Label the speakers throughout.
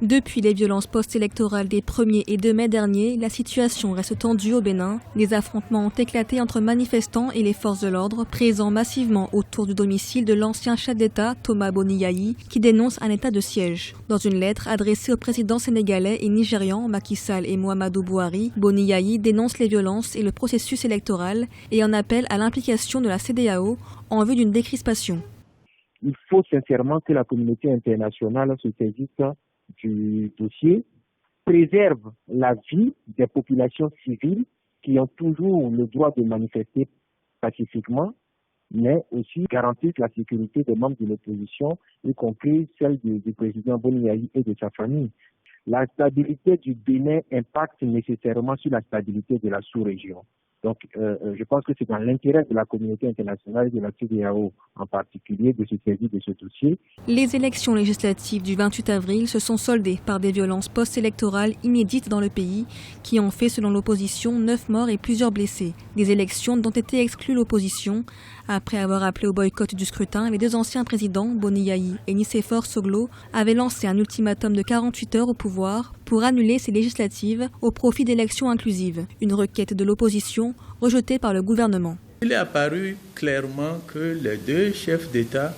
Speaker 1: Depuis les violences post-électorales des 1er et 2 mai dernier, la situation reste tendue au Bénin. Des affrontements ont éclaté entre manifestants et les forces de l'ordre, présents massivement autour du domicile de l'ancien chef d'État, Thomas Boni-Yayi, qui dénonce un état de siège. Dans une lettre adressée aux présidents sénégalais et nigérians, Macky Sall et Muhammadu Buhari, Boni-Yayi dénonce les violences et le processus électoral et en appelle à l'implication de la CEDEAO en vue d'une décrispation.
Speaker 2: Il faut sincèrement que la communauté internationale se saisisse du dossier, préserve la vie des populations civiles qui ont toujours le droit de manifester pacifiquement, mais aussi garantisse la sécurité des membres de l'opposition, y compris celle du président Boni-Yayi et de sa famille. La stabilité du Bénin impacte nécessairement sur la stabilité de la sous-région. Donc, je pense que c'est dans l'intérêt de la communauté internationale et de la CEDEAO en particulier de se saisir de ce dossier.
Speaker 1: Les élections législatives du 28 avril se sont soldées par des violences post-électorales inédites dans le pays qui ont fait, selon l'opposition, 9 morts et plusieurs blessés. Des élections dont était exclue l'opposition. Après avoir appelé au boycott du scrutin, les 2 anciens présidents, Boni-Yayi et Nicéphore Soglo, avaient lancé un ultimatum de 48 heures au pouvoir pour annuler ces législatives au profit d'élections inclusives. Une requête de l'opposition rejetée par le gouvernement.
Speaker 3: Il est apparu clairement que les 2 chefs d'État,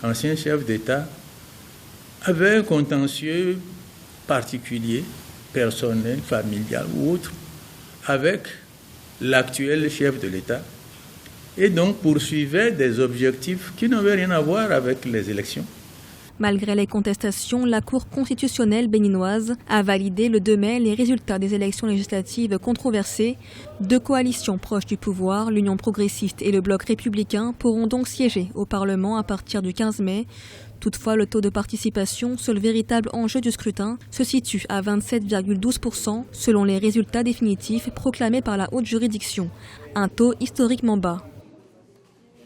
Speaker 3: anciens chefs d'État, avaient un contentieux particulier, personnel, familial ou autre, avec l'actuel chef de l'État, et donc poursuivaient des objectifs qui n'avaient rien à voir avec les élections.
Speaker 1: Malgré les contestations, la Cour constitutionnelle béninoise a validé le 2 mai les résultats des élections législatives controversées. 2 coalitions proches du pouvoir, l'Union progressiste et le Bloc républicain, pourront donc siéger au Parlement à partir du 15 mai. Toutefois, le taux de participation, seul véritable enjeu du scrutin, se situe à 27,12% selon les résultats définitifs proclamés par la haute juridiction, un taux historiquement bas.